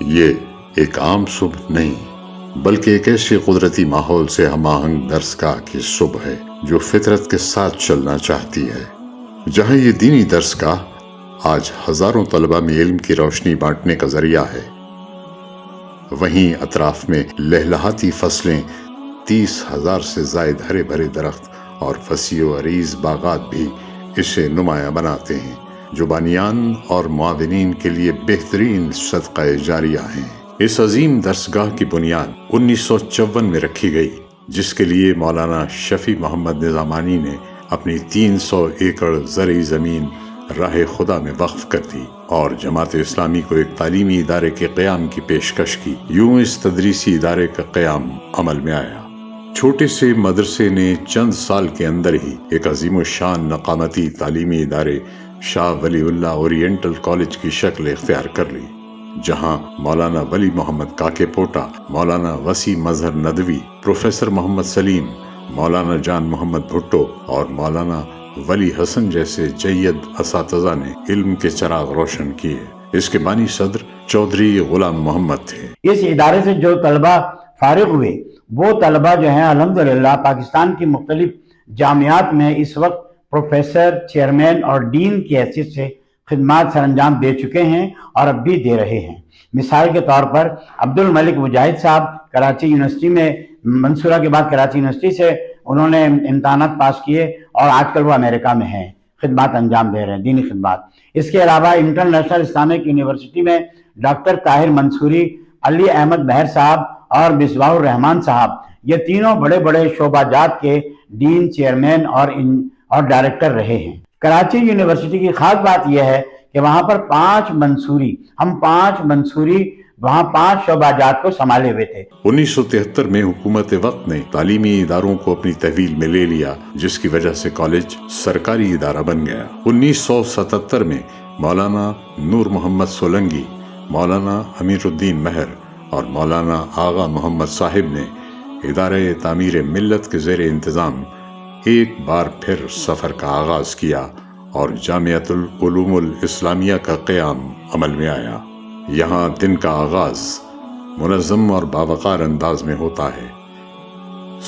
یہ ایک عام صبح نہیں بلکہ ایک ایسے قدرتی ماحول سے ہم آہنگ درسگاہ کی صبح ہے جو فطرت کے ساتھ چلنا چاہتی ہے، جہاں یہ دینی درسگاہ آج ہزاروں طلبہ میں علم کی روشنی بانٹنے کا ذریعہ ہے، وہیں اطراف میں لہلہاتی فصلیں، 30,000 سے زائد ہرے بھرے درخت اور وسیع و عریض باغات بھی اسے نمایاں بناتے ہیں، جو بانیان اور معاونین کے لیے بہترین صدقہ جاریہ ہیں۔ اس عظیم درسگاہ کی بنیاد 1954 میں رکھی گئی، جس کے لیے مولانا شفیع محمد نظامانی نے اپنی 300 ایکڑ زرعی زمین راہ خدا میں وقف کر دی اور جماعت اسلامی کو ایک تعلیمی ادارے کے قیام کی پیشکش کی۔ یوں اس تدریسی ادارے کا قیام عمل میں آیا۔ چھوٹے سے مدرسے نے چند سال کے اندر ہی ایک عظیم الشان نقامتی تعلیمی ادارے شاہ ولی اللہ اورینٹل کالج کی شکل اختیار کر لی، جہاں مولانا ولی محمد کاکے پوٹا، مولانا وسیع مظہر ندوی، پروفیسر محمد سلیم، مولانا جان محمد بھٹو اور مولانا ولی حسن جیسے جید اساتذہ نے علم کے چراغ روشن کیے۔ اس کے بانی صدر چودھری غلام محمد تھے۔ اس ادارے سے جو طلبہ فارغ ہوئے، وہ طلبہ جو ہیں الحمدللہ پاکستان کی مختلف جامعات میں اس وقت پروفیسر، چیئرمین اور ڈین کی حیثیت سے خدمات سر انجام دے چکے ہیں اور اب بھی دے رہے ہیں۔ مثال کے طور پر عبد الملک مجاہد صاحب کراچی یونیورسٹی میں، منصورہ کے بعد کراچی یونیورسٹی سے انہوں نے امتحانات پاس کیے اور آج کل وہ امریکہ میں ہیں، خدمات انجام دے رہے ہیں، دینی خدمات۔ اس کے علاوہ انٹرنیشنل اسلامک یونیورسٹی میں ڈاکٹر طاہر منصوری، علی احمد بہر صاحب اور مصباح الرحمان صاحب، یہ تینوں بڑے بڑے شعبہ جات کے ڈین، چیئرمین اور ڈائریکٹر رہے ہیں۔ کراچی یونیورسٹی کی خاص بات یہ ہے کہ وہاں پر 5 منصوری وہاں 5 شعبہ جات کو سنبھالے ہوئے تھے۔ 1973 میں حکومت وقت نے تعلیمی اداروں کو اپنی تحویل میں لے لیا، جس کی وجہ سے کالج سرکاری ادارہ بن گیا۔ 1977 میں مولانا نور محمد سولنگی، مولانا امیر الدین مہر اور مولانا آغا محمد صاحب نے ادارہ تعمیر ملت کے زیر انتظام ایک بار پھر سفر کا آغاز کیا اور جامعۃ العلوم الاسلامیہ کا قیام عمل میں آیا۔ یہاں دن کا آغاز منظم اور باوقار انداز میں ہوتا ہے۔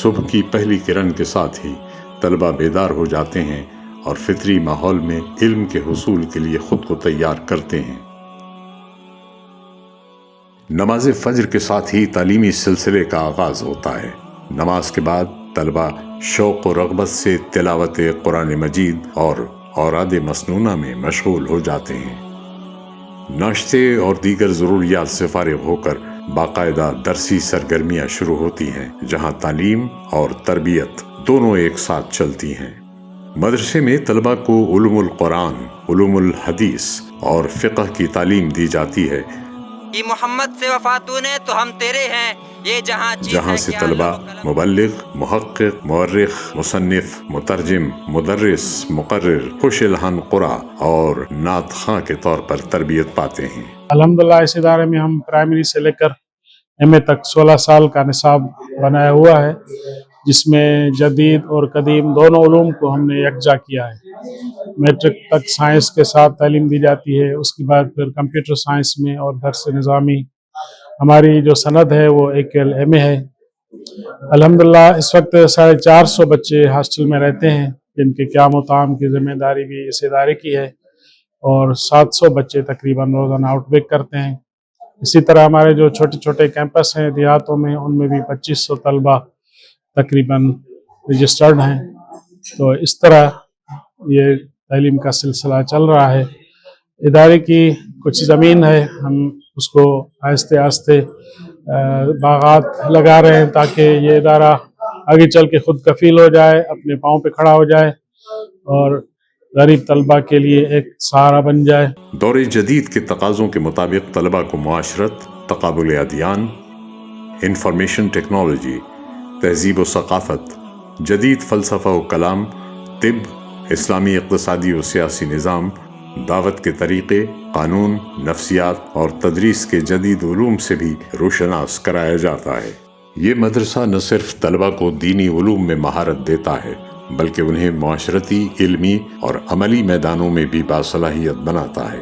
صبح کی پہلی کرن کے ساتھ ہی طلبہ بیدار ہو جاتے ہیں اور فطری ماحول میں علم کے حصول کے لیے خود کو تیار کرتے ہیں۔ نماز فجر کے ساتھ ہی تعلیمی سلسلے کا آغاز ہوتا ہے۔ نماز کے بعد طلبہ شوق و رغبت سے تلاوت قرآن مجید اور اوراد مسنونہ میں مشغول ہو جاتے ہیں۔ ناشتے اور دیگر ضروریات سے فارغ ہو کر باقاعدہ درسی سرگرمیاں شروع ہوتی ہیں، جہاں تعلیم اور تربیت دونوں ایک ساتھ چلتی ہیں۔ مدرسے میں طلبہ کو علوم القرآن، علوم الحدیث اور فقہ کی تعلیم دی جاتی ہے۔ یہ محمد سے وفاتوں نے تو ہم تیرے ہیں، یہ جہاں سے طلبہ مبلغ، محقق، مورخ، مصنف، مترجم، مدرس، مقرر، خوش الحان قرآ اور نعت خواں کے طور پر تربیت پاتے ہیں۔ الحمدللہ اس ادارے میں ہم پرائمری سے لے کر ایم اے تک 16 سال کا نصاب بنایا ہوا ہے، جس میں جدید اور قدیم دونوں علوم کو ہم نے یکجا کیا ہے۔ میٹرک تک سائنس کے ساتھ تعلیم دی جاتی ہے، اس کے بعد پھر کمپیوٹر سائنس میں اور درس نظامی۔ ہماری جو سند ہے وہ ایل ایم اے ہے۔ الحمدللہ اس وقت 450 بچے ہاسٹل میں رہتے ہیں، جن کے قیام و طعام کی ذمہ داری بھی اس ادارے کی ہے، اور 700 بچے تقریباً روزانہ آؤٹ بریک کرتے ہیں۔ اسی طرح ہمارے جو چھوٹے چھوٹے کیمپس ہیں دیہاتوں میں، ان میں بھی 2500 طلبہ تقریباً رجسٹرڈ ہیں۔ تو اس طرح یہ تعلیم کا سلسلہ چل رہا ہے۔ ادارے کی کچھ زمین ہے، ہم اس کو آہستہ آہستہ باغات لگا رہے ہیں تاکہ یہ ادارہ آگے چل کے خود کفیل ہو جائے، اپنے پاؤں پہ کھڑا ہو جائے اور غریب طلبہ کے لیے ایک سہارا بن جائے۔ دور جدید کے تقاضوں کے مطابق طلبہ کو معاشرت، تقابل ادیان، انفارمیشن ٹیکنالوجی، تہذیب و ثقافت، جدید فلسفہ و کلام، طب، اسلامی اقتصادی و سیاسی نظام، دعوت کے طریقے، قانون، نفسیات اور تدریس کے جدید علوم سے بھی روشناس کرایا جاتا ہے۔ یہ مدرسہ نہ صرف طلبہ کو دینی علوم میں مہارت دیتا ہے، بلکہ انہیں معاشرتی، علمی اور عملی میدانوں میں بھی باصلاحیت بناتا ہے۔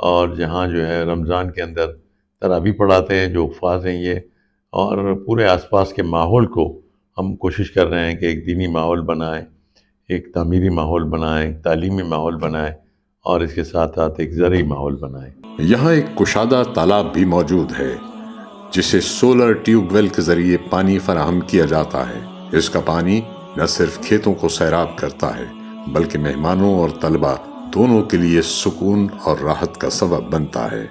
اور جہاں جو ہے رمضان کے اندر تراویح پڑھاتے ہیں جو حفاظ ہیں یہ، اور پورے آس پاس کے ماحول کو ہم کوشش کر رہے ہیں کہ ایک دینی ماحول بنائیں، ایک تعمیری ماحول بنائیں، ایک تعلیمی ماحول بنائیں، اور اس کے ساتھ ساتھ ایک زرعی ماحول بنائیں۔ یہاں ایک کشادہ تالاب بھی موجود ہے جسے سولر ٹیوب ویل کے ذریعے پانی فراہم کیا جاتا ہے۔ اس کا پانی نہ صرف کھیتوں کو سیراب کرتا ہے بلکہ مہمانوں اور طلبہ دونوں کے لیے سکون اور راحت کا سبب بنتا ہے۔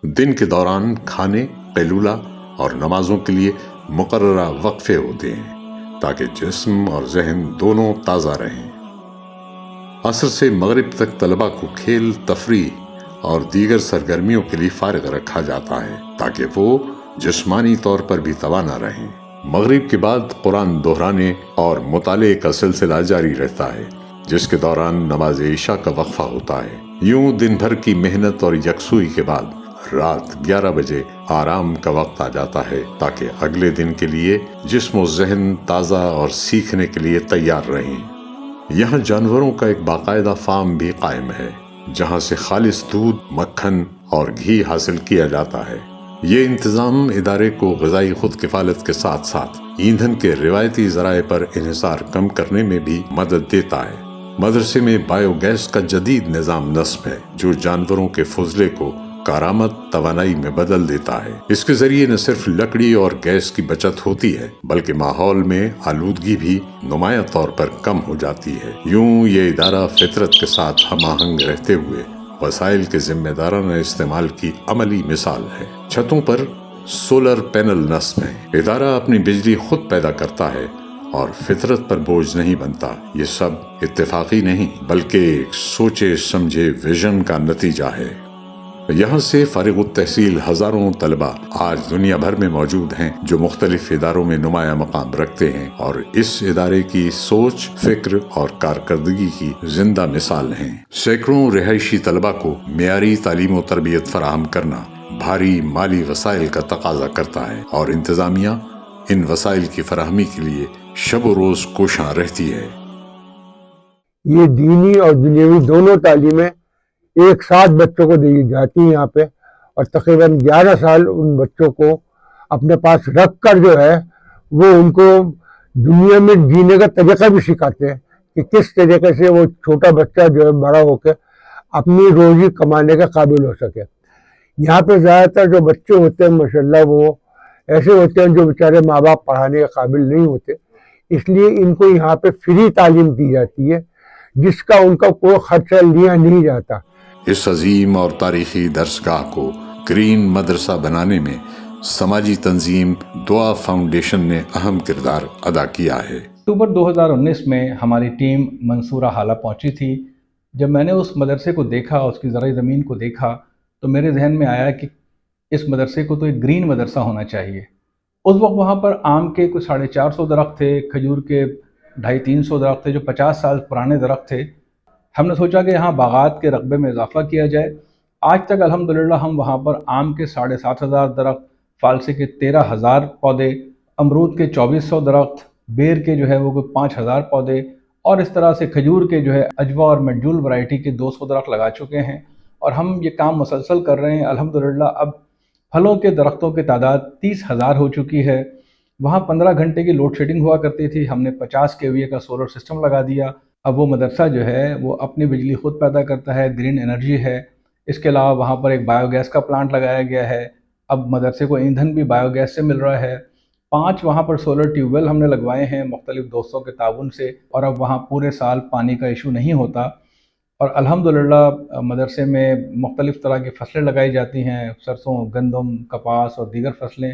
دن کے دوران کھانے، قیلولہ اور نمازوں کے لیے مقررہ وقفے ہوتے ہیں تاکہ جسم اور ذہن دونوں تازہ رہیں۔ عصر سے مغرب تک طلبہ کو کھیل، تفریح اور دیگر سرگرمیوں کے لیے فارغ رکھا جاتا ہے تاکہ وہ جسمانی طور پر بھی توانا رہیں۔ مغرب کے بعد قرآن دہرانے اور مطالعے کا سلسلہ جاری رہتا ہے جس کے دوران نماز عشاء کا وقفہ ہوتا ہے۔ یوں دن بھر کی محنت اور یکسوئی کے بعد رات 11 بجے آرام کا وقت آ جاتا ہے تاکہ اگلے دن کے لیے جسم و ذہن تازہ اور سیکھنے کے لیے تیار رہیں۔ یہاں جانوروں کا ایک باقاعدہ فارم بھی قائم ہے جہاں سے خالص دودھ، مکھن اور گھی حاصل کیا جاتا ہے۔ یہ انتظام ادارے کو غذائی خود کفالت کے ساتھ ساتھ ایندھن کے روایتی ذرائع پر انحصار کم کرنے میں بھی مدد دیتا ہے۔ مدرسے میں بایو گیس کا جدید نظام نصب ہے جو جانوروں کے فضلے کو کارآمد توانائی میں بدل دیتا ہے۔ اس کے ذریعے نہ صرف لکڑی اور گیس کی بچت ہوتی ہے بلکہ ماحول میں آلودگی بھی نمایاں طور پر کم ہو جاتی ہے۔ یوں یہ ادارہ فطرت کے ساتھ ہم آہنگ رہتے ہوئے وسائل کے ذمہ دارانہ استعمال کی عملی مثال ہے۔ چھتوں پر سولر پینل نصب ہیں۔ ادارہ اپنی بجلی خود پیدا کرتا ہے اور فطرت پر بوجھ نہیں بنتا۔ یہ سب اتفاقی نہیں بلکہ ایک سوچے سمجھے ویژن کا نتیجہ ہے۔ یہاں سے فارغ التحصیل ہزاروں طلبہ آج دنیا بھر میں موجود ہیں جو مختلف اداروں میں نمایاں مقام رکھتے ہیں اور اس ادارے کی سوچ، فکر اور کارکردگی کی زندہ مثال ہیں۔ سینکڑوں رہائشی طلبہ کو معیاری تعلیم و تربیت فراہم کرنا بھاری مالی وسائل کا تقاضا کرتا ہے اور انتظامیہ ان وسائل کی فراہمی کے لیے شب و روز کوشاں رہتی ہے۔ یہ دینی اور دنیاوی دونوں تعلیمیں ایک ساتھ بچوں کو دی جاتی ہیں یہاں پہ، اور تقریباً 11 سال ان بچوں کو اپنے پاس رکھ کر جو ہے وہ ان کو دنیا میں جینے کا طریقہ بھی سکھاتے ہیں کہ کس طریقے سے وہ چھوٹا بچہ جو ہے بڑا ہو کے اپنی روزی کمانے کا قابل ہو سکے۔ یہاں پہ زیادہ تر جو بچے ہوتے ہیں ماشاءاللہ وہ ایسے ہوتے ہیں جو بیچارے ماں باپ پڑھانے کے قابل نہیں ہوتے، اس لیے ان کو یہاں پہ فری تعلیم دی جاتی ہے جس کا ان کا کوئی خرچہ لیا نہیں جاتا۔ اس عظیم اور تاریخی درسگاہ کو گرین مدرسہ بنانے میں سماجی تنظیم دعا فاؤنڈیشن نے اہم کردار ادا کیا ہے۔ اکتوبر 2019 میں ہماری ٹیم منصورہ حالہ پہنچی تھی۔ جب میں نے اس مدرسے کو دیکھا، اس کی زرعی زمین کو دیکھا تو میرے ذہن میں آیا کہ اس مدرسے کو تو ایک گرین مدرسہ ہونا چاہیے۔ اس وقت وہاں پر آم کے کچھ 450 درخت تھے، کھجور کے 250-300 درخت تھے جو 50 سال پرانے درخت تھے۔ ہم نے سوچا کہ یہاں باغات کے رقبے میں اضافہ کیا جائے۔ آج تک الحمدللہ ہم وہاں پر آم کے 7,500 درخت، فالسے کے 13,000 پودے، امرود کے 2,400 درخت، بیر کے جو ہے وہ کوئی 5,000 پودے، اور اس طرح سے کھجور کے جو ہے اجوا اور میڈجول ورائٹی کے 200 درخت لگا چکے ہیں، اور ہم یہ کام مسلسل کر رہے ہیں۔ الحمدللہ اب پھلوں کے درختوں کی تعداد 30,000 ہو چکی ہے۔ وہاں 15 گھنٹے کی لوڈ شیڈنگ ہوا کرتی تھی، ہم نے 50 kVA کا سولر سسٹم لگا دیا۔ اب وہ مدرسہ جو ہے وہ اپنی بجلی خود پیدا کرتا ہے، گرین انرجی ہے۔ اس کے علاوہ وہاں پر ایک بایو گیس کا پلانٹ لگایا گیا ہے۔ اب مدرسے کو ایندھن بھی بایو گیس سے مل رہا ہے۔ 5 وہاں پر سولر ٹیوب ویل ہم نے لگوائے ہیں مختلف دوستوں کے تعاون سے، اور اب وہاں پورے سال پانی کا ایشو نہیں ہوتا۔ اور الحمدللہ مدرسے میں مختلف طرح کی فصلیں لگائی جاتی ہیں، سرسوں، گندم، کپاس اور دیگر فصلیں۔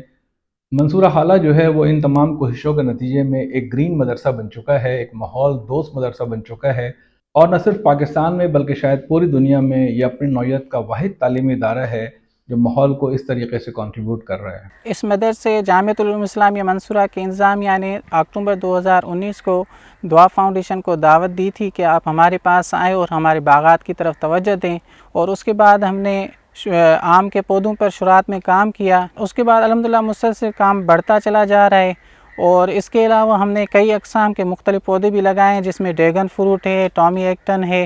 منصورہ حالہ جو ہے وہ ان تمام کوششوں کے نتیجے میں ایک گرین مدرسہ بن چکا ہے، ایک ماحول دوست مدرسہ بن چکا ہے، اور نہ صرف پاکستان میں بلکہ شاید پوری دنیا میں یہ اپنی نوعیت کا واحد تعلیمی ادارہ ہے جو ماحول کو اس طریقے سے کنٹریبیوٹ کر رہا ہے۔ اس مدرسے جامعۃ العلوم اسلامیہ منصورہ کے انتظامیہ نے اکتوبر 2019 کو دعا فاؤنڈیشن کو دعوت دی تھی کہ آپ ہمارے پاس آئیں اور ہمارے باغات کی طرف توجہ دیں، اور اس کے بعد ہم نے آم کے پودوں پر شروعات میں کام کیا۔ اس کے بعد الحمدللہ مسلسل کام بڑھتا چلا جا رہا ہے، اور اس کے علاوہ ہم نے کئی اقسام کے مختلف پودے بھی لگائے ہیں جس میں ڈریگن فروٹ ہے، ٹامی ایکٹن ہے،